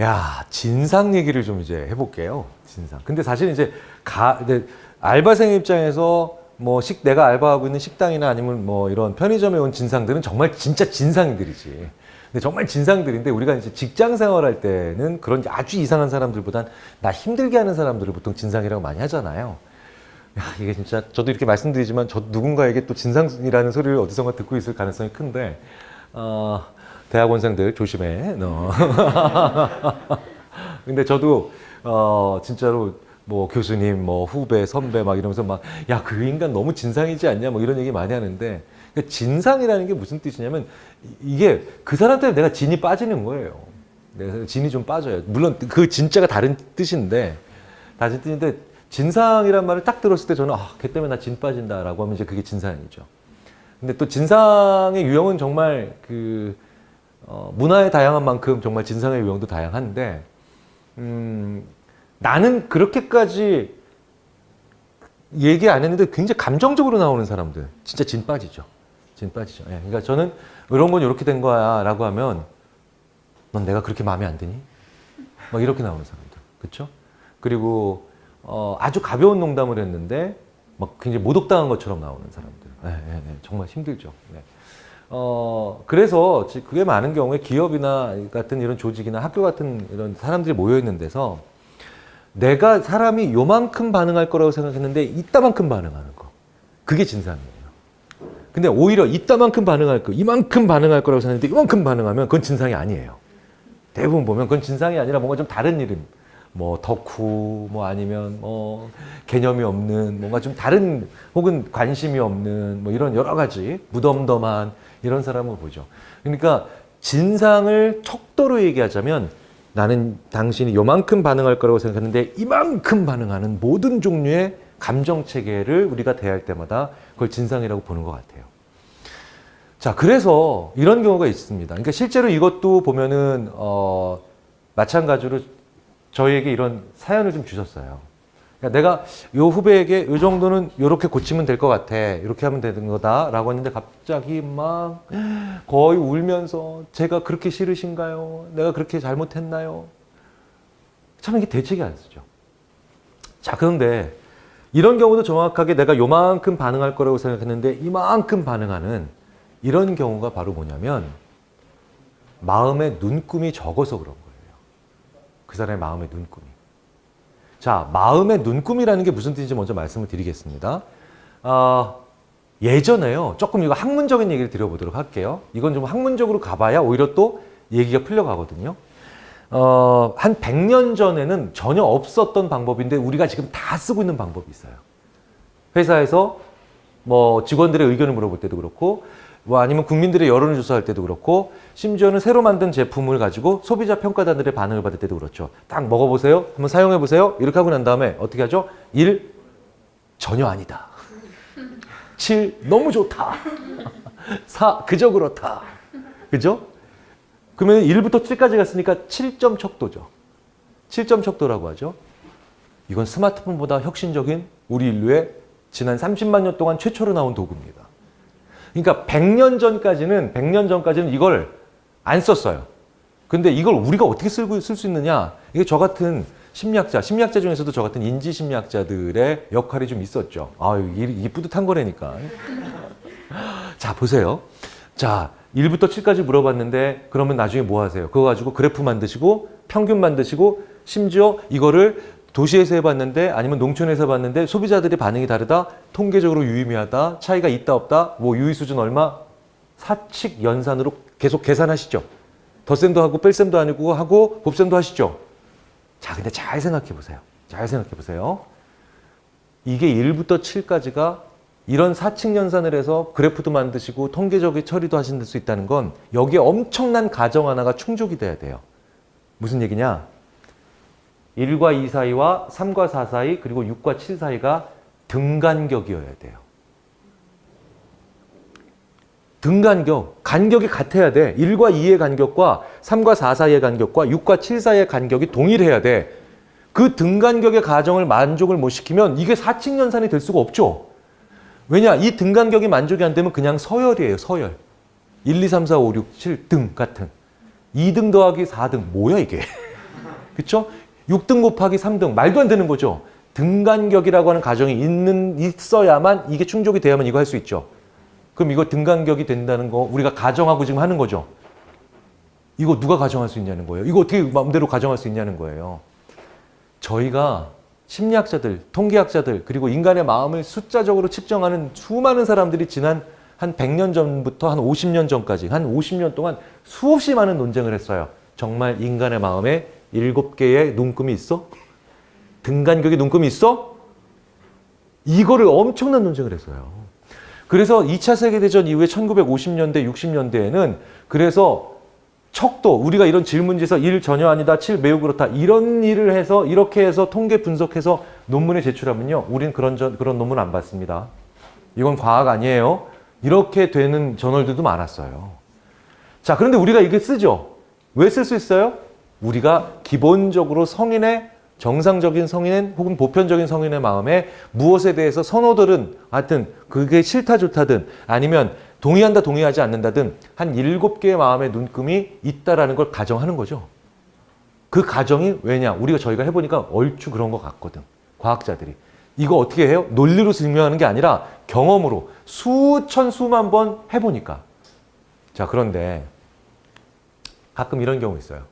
야, 진상 얘기를 좀 이제 해볼게요. 진상. 근데 사실 이제 근데 알바생 입장에서 뭐 내가 알바하고 있는 식당이나 아니면 뭐 이런 편의점에 온 진상들은 정말 진짜 진상들이지. 근데 정말 진상들인데 우리가 이제 직장 생활할 때는 그런 아주 이상한 사람들보단 나 힘들게 하는 사람들을 보통 진상이라고 많이 하잖아요. 야, 이게 진짜 저도 이렇게 말씀드리지만 저 누군가에게 또 진상이라는 소리를 어디선가 듣고 있을 가능성이 큰데 대학원생들 조심해. 너. 근데 저도 진짜로 뭐 교수님, 뭐 후배, 선배 막 이러면서 막 야, 그 인간 너무 진상이지 않냐 뭐 이런 얘기 많이 하는데 그러니까 진상이라는 게 무슨 뜻이냐면 이게 그 사람 때문에 내가 진이 빠지는 거예요. 내가 진이 좀 빠져요. 물론 그 진짜가 다른 뜻인데 진상이란 말을 딱 들었을 때 저는 걔 때문에 나 진 빠진다라고 하면 이제 그게 진상이죠. 근데 또 진상의 유형은 정말 문화의 다양한 만큼 정말 진상의 유형도 다양한데 나는 그렇게까지 얘기 안 했는데 굉장히 감정적으로 나오는 사람들 진짜 진 빠지죠. 진 빠지죠. 예, 그러니까 저는 이런 건 이렇게 된 거야 라고 하면 넌 내가 그렇게 마음에 안 드니? 막 이렇게 나오는 사람들. 그렇죠? 그리고 아주 가벼운 농담을 했는데 막 굉장히 모독당한 것처럼 나오는 사람들. 정말 힘들죠. 네. 그래서 그게 많은 경우에 기업이나 같은 이런 조직이나 학교 같은 이런 사람들이 모여 있는 데서 내가 사람이 요만큼 반응할 거라고 생각했는데 이따만큼 반응하는 거. 그게 진상이에요. 근데 오히려 이따만큼 반응할 거, 이만큼 반응할 거라고 생각했는데 이만큼 반응하면 그건 진상이 아니에요. 대부분 보면 그건 진상이 아니라 뭔가 좀 다른 이름. 뭐 덕후, 뭐 아니면 뭐 개념이 없는 뭔가 좀 다른 혹은 관심이 없는 뭐 이런 여러 가지 무덤덤한 이런 사람을 보죠. 그러니까 진상을 척도로 얘기하자면 나는 당신이 요만큼 반응할 거라고 생각했는데 이만큼 반응하는 모든 종류의 감정 체계를 우리가 대할 때마다 그걸 진상이라고 보는 것 같아요. 자, 그래서 이런 경우가 있습니다. 그러니까 실제로 이것도 보면은 마찬가지로 저희에게 이런 사연을 좀 주셨어요. 그러니까 내가 요 후배에게 요 정도는 요렇게 고치면 될 것 같아. 이렇게 하면 되는 거다라고 했는데 갑자기 막 거의 울면서 제가 그렇게 싫으신가요? 내가 그렇게 잘못했나요? 참 이게 대책이 안 쓰죠. 자, 그런데 이런 경우도 정확하게 내가 요만큼 반응할 거라고 생각했는데 이만큼 반응하는 이런 경우가 바로 뭐냐면 마음의 눈금이 적어서 그런 거예요. 그 사람의 마음의 눈금이. 자, 마음의 눈금이라는 게 무슨 뜻인지 먼저 말씀을 드리겠습니다. 예전에요. 조금 이거 학문적인 얘기를 드려보도록 할게요. 이건 좀 학문적으로 가봐야 오히려 또 얘기가 풀려가거든요. 한 100년 전에는 전혀 없었던 방법인데 우리가 지금 다 쓰고 있는 방법이 있어요. 회사에서 뭐 직원들의 의견을 물어볼 때도 그렇고 뭐 아니면 국민들의 여론을 조사할 때도 그렇고 심지어는 새로 만든 제품을 가지고 소비자 평가단들의 반응을 받을 때도 그렇죠. 딱 먹어보세요. 한번 사용해보세요. 이렇게 하고 난 다음에 어떻게 하죠? 1. 전혀 아니다. 7. 너무 좋다. 4. 그저 그렇다. 그죠? 그러면 1부터 7까지 갔으니까 7점 척도죠. 7점 척도라고 하죠. 이건 스마트폰보다 혁신적인 우리 인류의 지난 30만 년 동안 최초로 나온 도구입니다. 그러니까 100년 전까지는 이걸 안 썼어요. 근데 이걸 우리가 어떻게 쓸 수 있느냐? 이게 저 같은 심리학자 중에서도 저 같은 인지심리학자들의 역할이 좀 있었죠. 이게 뿌듯한 거라니까. 자, 보세요. 자, 1부터 7까지 물어봤는데 그러면 나중에 뭐 하세요? 그거 가지고 그래프 만드시고 평균 만드시고 심지어 이거를 도시에서 해봤는데 아니면 농촌에서 해봤는데 소비자들의 반응이 다르다. 통계적으로 유의미하다. 차이가 있다 없다. 뭐 유의 수준 얼마. 사칙 연산으로 계속 계산하시죠. 덧셈도 하고 뺄셈도 아니고 하고 곱셈도 하시죠. 자, 근데 잘 생각해 보세요. 잘 생각해 보세요. 이게 1부터 7까지가 이런 사칙 연산을 해서 그래프도 만드시고 통계적인 처리도 하실 수 있다는 건 여기에 엄청난 가정 하나가 충족이 돼야 돼요. 무슨 얘기냐? 1과 2 사이와 3과 4 사이 그리고 6과 7 사이가 등간격이어야 돼요. 등간격, 간격이 같아야 돼. 1과 2의 간격과 3과 4 사이의 간격과 6과 7 사이의 간격이 동일해야 돼. 그 등간격의 가정을 만족을 못 시키면 이게 사칙연산이 될 수가 없죠. 왜냐? 이 등간격이 만족이 안 되면 그냥 서열이에요. 서열. 1, 2, 3, 4, 5, 6, 7등 같은. 2등 더하기 4등. 뭐야 이게? 그쵸? 6등 곱하기 3등. 말도 안 되는 거죠. 등간격이라고 하는 가정이 있어야만, 이게 충족이 돼야만 이거 할 수 있죠. 그럼 이거 등간격이 된다는 거 우리가 가정하고 지금 하는 거죠. 이거 누가 가정할 수 있냐는 거예요. 이거 어떻게 마음대로 가정할 수 있냐는 거예요. 저희가 심리학자들, 통계학자들, 그리고 인간의 마음을 숫자적으로 측정하는 수많은 사람들이 지난 한 100년 전부터 한 50년 전까지, 한 50년 동안 수없이 많은 논쟁을 했어요. 정말 인간의 마음에 7개의 눈금이 있어? 등간격의 눈금이 있어? 이거를 엄청난 논쟁을 했어요. 그래서 2차 세계대전 이후에 1950년대, 60년대에는 그래서 척도, 우리가 이런 질문지에서 1 전혀 아니다, 7 매우 그렇다, 이런 일을 해서, 이렇게 해서 통계 분석해서 논문에 제출하면요, 우린 그런 논문 안 받습니다. 이건 과학 아니에요. 이렇게 되는 저널들도 많았어요. 자, 그런데 우리가 이게 쓰죠. 왜 쓸 수 있어요? 우리가 기본적으로 정상적인 성인의 혹은 보편적인 성인의 마음에 무엇에 대해서 선호들은 하여튼 그게 싫다 좋다든 아니면 동의한다 동의하지 않는다든 한 7개의 마음의 눈금이 있다라는 걸 가정하는 거죠. 그 가정이 왜냐? 저희가 해보니까 얼추 그런 것 같거든. 과학자들이. 이거 어떻게 해요? 논리로 증명하는 게 아니라 경험으로 수천 수만 번 해보니까. 자, 그런데 가끔 이런 경우 있어요.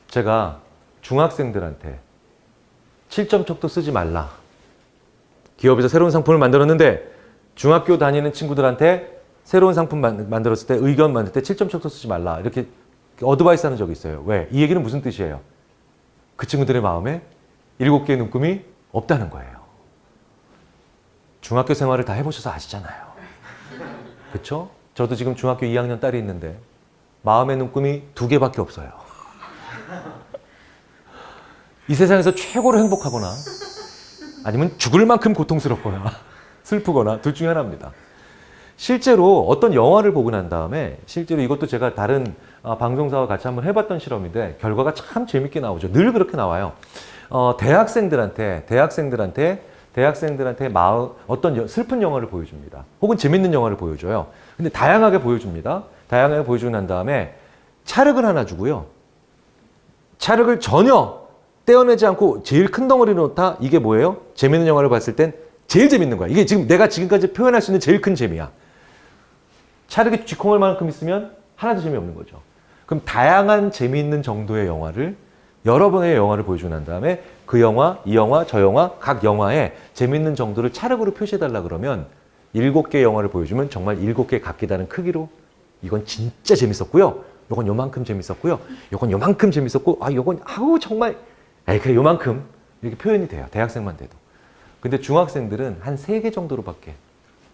제가 중학생들한테 7점 척도 쓰지 말라. 기업에서 새로운 상품을 만들었는데 중학교 다니는 친구들한테 새로운 상품 만들었을 때 의견 만들 때 7점 척도 쓰지 말라. 이렇게 어드바이스 하는 적이 있어요. 왜? 이 얘기는 무슨 뜻이에요? 그 친구들의 마음에 7개의 눈금이 없다는 거예요. 중학교 생활을 다 해보셔서 아시잖아요. 그쵸? 저도 지금 중학교 2학년 딸이 있는데 마음의 눈금이 2개밖에 없어요. 이 세상에서 최고로 행복하거나 아니면 죽을 만큼 고통스럽거나 슬프거나 둘 중에 하나입니다. 실제로 어떤 영화를 보고 난 다음에 실제로 이것도 제가 다른 방송사와 같이 한번 해봤던 실험인데 결과가 참 재밌게 나오죠. 늘 그렇게 나와요. 대학생들한테 어떤 슬픈 영화를 보여줍니다. 혹은 재밌는 영화를 보여줘요. 근데 다양하게 보여줍니다. 다양하게 보여주고 난 다음에 찰흙을 하나 주고요. 찰흙을 전혀 떼어내지 않고 제일 큰 덩어리를 놓다. 이게 뭐예요? 재밌는 영화를 봤을 땐 제일 재밌는 거야. 이게 지금 내가 지금까지 표현할 수 있는 제일 큰 재미야. 찰흙이 쥐콩을 만큼 있으면 하나도 재미없는 거죠. 그럼 다양한 재미있는 정도의 영화를 여러 번의 영화를 보여주고 난 다음에 그 영화, 이 영화, 저 영화, 각 영화에 재미있는 정도를 찰흙으로 표시해달라 그러면 7개의 영화를 보여주면 정말 7개 각기 다른 크기로 이건 진짜 재밌었고요. 요건 요만큼 재밌었고요. 요건 요만큼 재밌었고 요건 정말 그래 요만큼 이렇게 표현이 돼요. 대학생만 돼도. 근데 중학생들은 한 3개 정도로밖에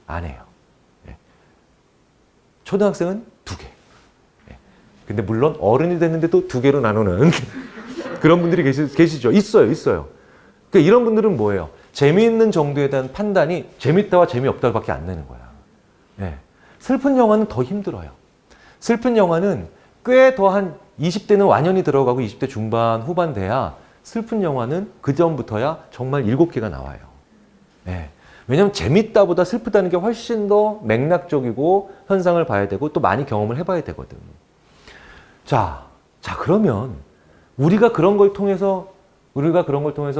안 해요. 초등학생은 2개. 근데 물론 어른이 됐는데도 2개로 나누는 그런 분들이 계시죠. 있어요. 그러니까 이런 분들은 뭐예요? 재미있는 정도에 대한 판단이 재밌다와 재미없다밖에 안 되는 거야. 슬픈 영화는 더 힘들어요. 슬픈 영화는 꽤 더 한 20대는 완연히 들어가고 20대 중반 후반 돼야 슬픈 영화는 그 전부터야 정말 7개가 나와요. 왜냐하면 재밌다보다 슬프다는 게 훨씬 더 맥락적이고 현상을 봐야 되고 또 많이 경험을 해봐야 되거든. 자 그러면 우리가 그런 걸 통해서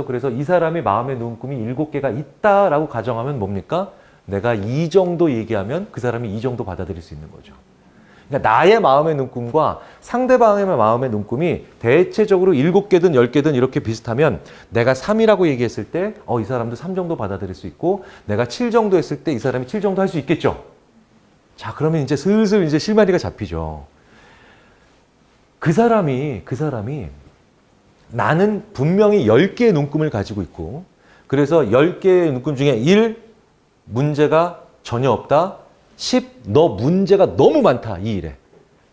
그래서 이 사람의 마음의 눈금이 7개가 있다라고 가정하면 뭡니까? 내가 이 정도 얘기하면 그 사람이 이 정도 받아들일 수 있는 거죠. 그러니까 나의 마음의 눈금과 상대방의 마음의 눈금이 대체적으로 7개든 10개든 이렇게 비슷하면 내가 3이라고 얘기했을 때 이 사람도 3 정도 받아들일 수 있고 내가 7 정도 했을 때 이 사람이 7 정도 할 수 있겠죠. 자, 그러면 이제 슬슬 이제 실마리가 잡히죠. 그 사람이 나는 분명히 10개의 눈금을 가지고 있고 그래서 10개의 눈금 중에 1, 문제가 전혀 없다. 10, 너 문제가 너무 많다. 이 일에.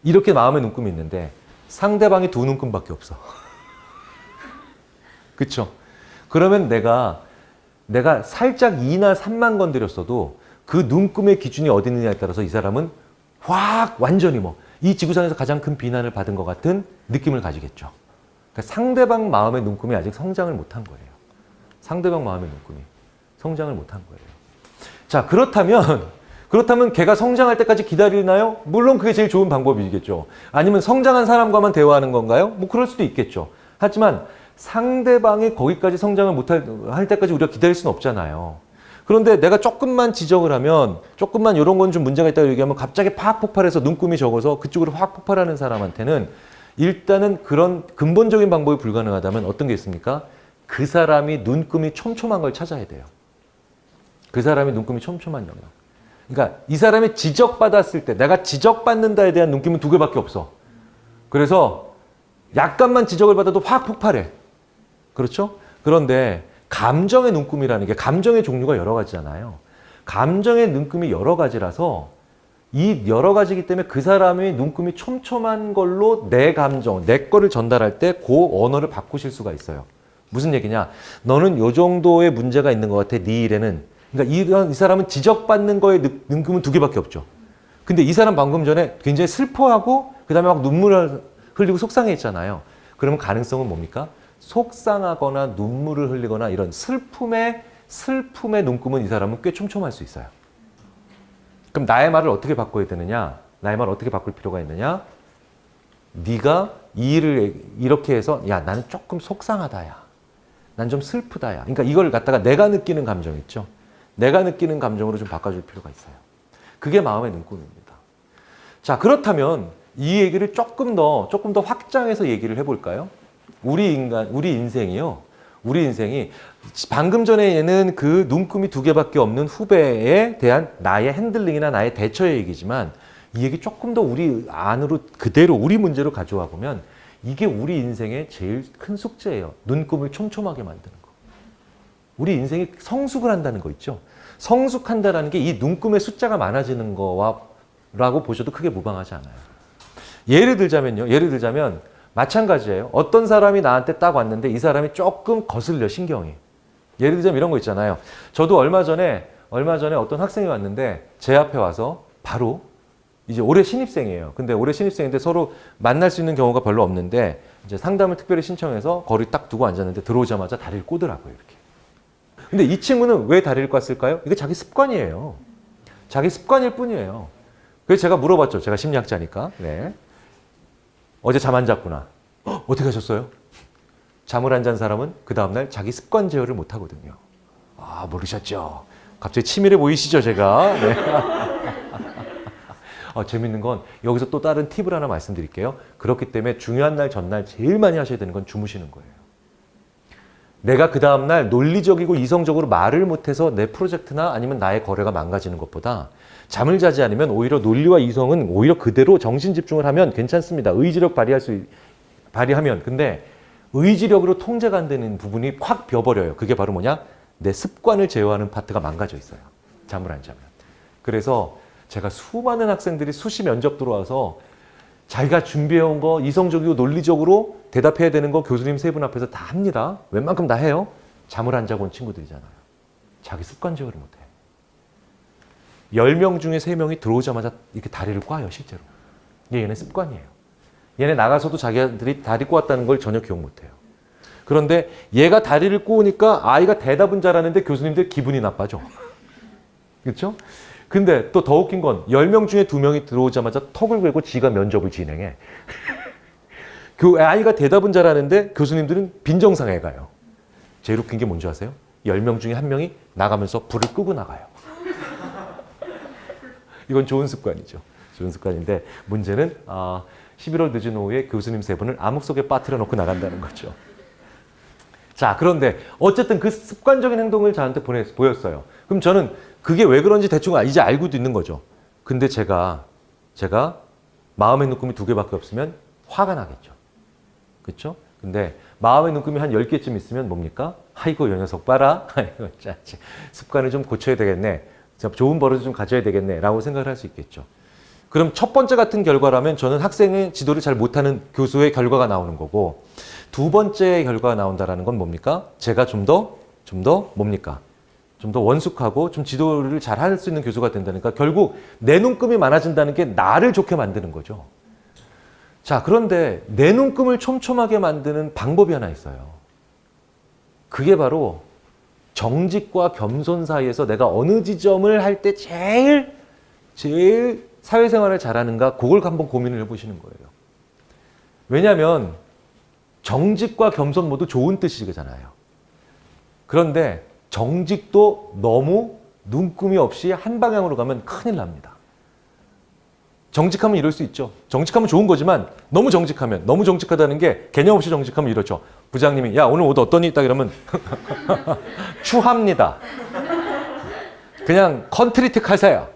이렇게 마음의 눈금이 있는데 상대방이 2 눈금밖에 없어. 그쵸? 그러면 내가 살짝 2나 3만 건드렸어도 그 눈금의 기준이 어디 있느냐에 따라서 이 사람은 완전히 이 지구상에서 가장 큰 비난을 받은 것 같은 느낌을 가지겠죠. 그러니까 상대방 마음의 눈금이 아직 성장을 못한 거예요. 상대방 마음의 눈금이 성장을 못한 거예요. 자, 그렇다면 걔가 성장할 때까지 기다리나요? 물론 그게 제일 좋은 방법이겠죠. 아니면 성장한 사람과만 대화하는 건가요? 그럴 수도 있겠죠. 하지만 상대방이 거기까지 성장을 할 때까지 우리가 기다릴 수는 없잖아요. 그런데 내가 조금만 지적을 하면, 조금만 이런 건 좀 문제가 있다고 얘기하면 갑자기 팍 폭발해서 눈금이 적어서 그쪽으로 확 폭발하는 사람한테는 일단은 그런 근본적인 방법이 불가능하다면 어떤 게 있습니까? 그 사람이 눈금이 촘촘한 걸 찾아야 돼요. 그 사람이 눈금이 촘촘한 영역. 그러니까 이 사람이 지적받았을 때, 내가 지적받는다에 대한 눈금은 두 개밖에 없어. 그래서 약간만 지적을 받아도 확 폭발해. 그렇죠? 그런데 감정의 눈금이라는 게, 감정의 종류가 여러 가지잖아요. 감정의 눈금이 여러 가지라서 이 여러 가지이기 때문에 그 사람의 눈금이 촘촘한 걸로 내 감정, 내 거를 전달할 때 그 언어를 바꾸실 수가 있어요. 무슨 얘기냐? 너는 요 정도의 문제가 있는 것 같아, 네 일에는. 그러니까 이 사람은 지적받는 거에 눈금은 두 개밖에 없죠. 근데 이 사람 방금 전에 굉장히 슬퍼하고 그 다음에 막 눈물을 흘리고 속상해했잖아요. 그러면 가능성은 뭡니까? 속상하거나 눈물을 흘리거나 이런 슬픔의 눈금은 이 사람은 꽤 촘촘할 수 있어요. 그럼 나의 말을 어떻게 바꿔야 되느냐? 나의 말을 어떻게 바꿀 필요가 있느냐? 네가 이 일을 이렇게 해서, 야, 나는 조금 속상하다, 야. 난 좀 슬프다, 야. 그러니까 이걸 갖다가 내가 느끼는 감정 있죠? 내가 느끼는 감정으로 좀 바꿔줄 필요가 있어요. 그게 마음의 눈금입니다. 자, 그렇다면 이 얘기를 조금 더 확장해서 얘기를 해볼까요? 우리 인생이요. 우리 인생이 방금 전에 얘는 그 눈금이 두 개밖에 없는 후배에 대한 나의 핸들링이나 나의 대처의 얘기지만, 이 얘기 조금 더 우리 안으로 그대로 우리 문제로 가져와 보면 이게 우리 인생의 제일 큰 숙제예요. 눈금을 촘촘하게 만드는 거. 우리 인생이 성숙을 한다는 거 있죠. 성숙한다라는 게 이 눈금의 숫자가 많아지는 거라고 보셔도 크게 무방하지 않아요. 예를 들자면 마찬가지예요. 어떤 사람이 나한테 딱 왔는데 이 사람이 조금 거슬려, 신경이. 예를 들자면 이런 거 있잖아요. 저도 얼마 전에 어떤 학생이 왔는데 제 앞에 와서 바로 이제 올해 신입생이에요. 근데 올해 신입생인데 서로 만날 수 있는 경우가 별로 없는데 이제 상담을 특별히 신청해서 거리 딱 두고 앉았는데 들어오자마자 다리를 꼬더라고요, 이렇게. 근데 이 친구는 왜 다리를 꽈을까요? 이게 자기 습관이에요. 자기 습관일 뿐이에요. 그래서 제가 물어봤죠. 제가 심리학자니까. 네. 어제 잠 안 잤구나. 어떻게 하셨어요? 잠을 안 잔 사람은 그 다음날 자기 습관 제어를 못 하거든요. 아, 모르셨죠? 갑자기 치밀해 보이시죠, 제가? 네. 재밌는 건 여기서 또 다른 팁을 하나 말씀드릴게요. 그렇기 때문에 중요한 날 전날 제일 많이 하셔야 되는 건 주무시는 거예요. 내가 그 다음날 논리적이고 이성적으로 말을 못해서 내 프로젝트나 아니면 나의 거래가 망가지는 것보다 잠을 자지 않으면 오히려 논리와 이성은 오히려 그대로 정신 집중을 하면 괜찮습니다. 의지력 발휘하면. 근데 의지력으로 통제가 안 되는 부분이 확 비어버려요. 그게 바로 뭐냐? 내 습관을 제어하는 파트가 망가져 있어요. 잠을 안 자면. 그래서 제가 수많은 학생들이 수시 면접 들어와서 자기가 준비해온 거 이성적이고 논리적으로 대답해야 되는 거 교수님 세 분 앞에서 다 합니다. 웬만큼 다 해요. 잠을 안 자고 온 친구들이잖아요. 자기 습관 제어를 못해. 10명 중에 3명이 들어오자마자 이렇게 다리를 꽈요, 실제로. 얘네 습관이에요. 얘네 나가서도 자기들이 다리 꼬았다는 걸 전혀 기억 못해요. 그런데 얘가 다리를 꼬으니까 아이가 대답은 잘하는데 교수님들 기분이 나빠져. 그렇죠? 근데 또 더 웃긴 건 10명 중에 2명이 들어오자마자 턱을 괴고 지가 면접을 진행해. 아이가 대답은 잘하는데 교수님들은 빈정상해 가요. 제일 웃긴 게 뭔지 아세요? 10명 중에 1명이 나가면서 불을 끄고 나가요. 이건 좋은 습관이죠. 좋은 습관인데 문제는 11월 늦은 오후에 교수님 3분을 암흑 속에 빠뜨려 놓고 나간다는 거죠. 자, 그런데 어쨌든 그 습관적인 행동을 저한테 보였어요. 그럼 저는 그게 왜 그런지 대충 이제 알고도 있는 거죠. 근데 제가 마음의 눈금이 2개밖에 없으면 화가 나겠죠. 그렇죠? 근데 마음의 눈금이 한 10개쯤 있으면 뭡니까? 아이고, 이 녀석 봐라. 아이고, 짜지. 습관을 좀 고쳐야 되겠네. 좋은 버릇을 좀 가져야 되겠네. 라고 생각을 할 수 있겠죠. 그럼 첫 번째 같은 결과라면 저는 학생의 지도를 잘 못하는 교수의 결과가 나오는 거고, 두 번째 결과가 나온다는 건 뭡니까? 제가 좀 더 뭡니까? 좀 더 원숙하고 좀 지도를 잘 할 수 있는 교수가 된다니까 결국 내 눈금이 많아진다는 게 나를 좋게 만드는 거죠. 자, 그런데 내 눈금을 촘촘하게 만드는 방법이 하나 있어요. 그게 바로 정직과 겸손 사이에서 내가 어느 지점을 할 때 제일 사회생활을 잘하는가 그걸 한번 고민을 해보시는 거예요. 왜냐하면 정직과 겸손 모두 좋은 뜻이잖아요. 그런데 정직도 너무 눈금이 없이 한 방향으로 가면 큰일 납니다. 정직하면 이럴 수 있죠. 정직하면 좋은 거지만 너무 정직하면, 너무 정직하다는 게 개념 없이 정직하면 이렇죠. 부장님이 야 오늘 옷 어떠니? 딱 이러면 추합니다. 그냥 컨트리틱 하세요.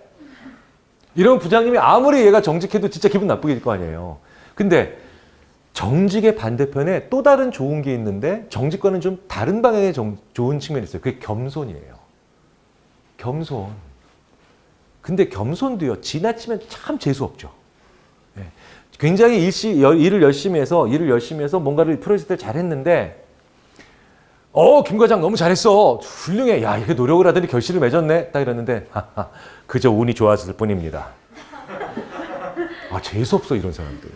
이런 부장님이 아무리 얘가 정직해도 진짜 기분 나쁘게 될 거 아니에요. 근데 정직의 반대편에 또 다른 좋은 게 있는데 정직과는 좀 다른 방향의 좋은 측면이 있어요. 그게 겸손이에요. 겸손. 근데 겸손도요, 지나치면 참 재수없죠. 예. 굉장히 일을 열심히 해서 뭔가를 프로젝트를 잘했는데, 김 과장 너무 잘했어. 훌륭해. 야, 이게 노력을 하더니 결실을 맺었네. 딱 이랬는데, 그저 운이 좋았을 뿐입니다. 재수없어, 이런 사람들.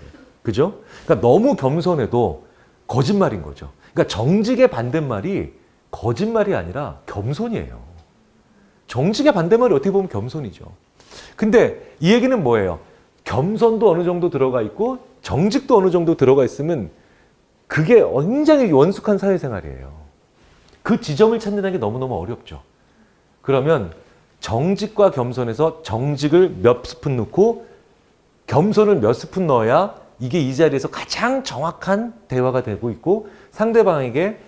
그죠? 그러니까 너무 겸손해도 거짓말인 거죠. 그러니까 정직의 반대말이 거짓말이 아니라 겸손이에요. 정직의 반대말이 어떻게 보면 겸손이죠. 근데 이 얘기는 뭐예요? 겸손도 어느 정도 들어가 있고 정직도 어느 정도 들어가 있으면 그게 굉장히 원숙한 사회생활이에요. 그 지점을 찾는 게 너무너무 어렵죠. 그러면 정직과 겸손에서 정직을 몇 스푼 넣고 겸손을 몇 스푼 넣어야 이게 이 자리에서 가장 정확한 대화가 되고 있고 상대방에게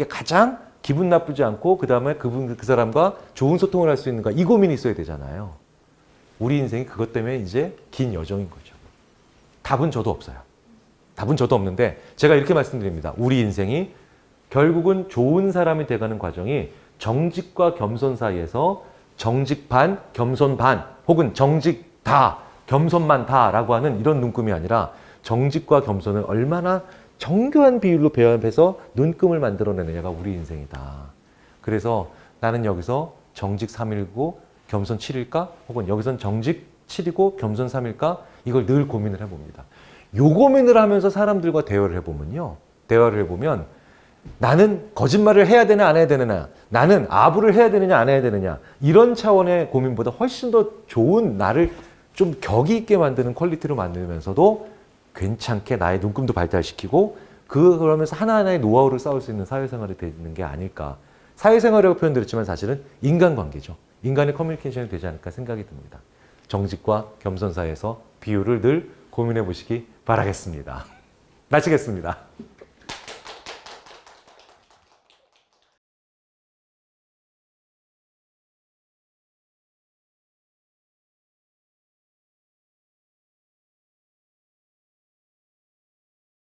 가장 기분 나쁘지 않고 그 다음에 그 사람과 좋은 소통을 할 수 있는가, 이 고민이 있어야 되잖아요. 우리 인생이 그것 때문에 이제 긴 여정인 거죠. 답은 저도 없어요. 답은 저도 없는데 제가 이렇게 말씀드립니다. 우리 인생이 결국은 좋은 사람이 돼가는 과정이 정직과 겸손 사이에서 정직 반, 겸손 반, 혹은 정직 다, 겸손만 다라고 하는 이런 눈금이 아니라 정직과 겸손을 얼마나 정교한 비율로 배합해서 눈금을 만들어내느냐가 우리 인생이다. 그래서 나는 여기서 정직 3일고 겸손 7일까? 혹은 여기선 정직 7이고 겸손 3일까? 이걸 늘 고민을 해봅니다. 요 고민을 하면서 사람들과 대화를 해보면 나는 거짓말을 해야 되나 안 해야 되느냐, 나는 아부를 해야 되느냐 안 해야 되느냐, 이런 차원의 고민보다 훨씬 더 좋은, 나를 좀 격이 있게 만드는 퀄리티로 만들면서도 괜찮게 나의 눈금도 발달시키고 그러면서 하나하나의 노하우를 쌓을 수 있는 사회생활이 되는 게 아닐까. 사회생활이라고 표현드렸지만 사실은 인간관계죠. 인간의 커뮤니케이션이 되지 않을까 생각이 듭니다. 정직과 겸손 사이에서 비율을 늘 고민해 보시기 바라겠습니다. 마치겠습니다.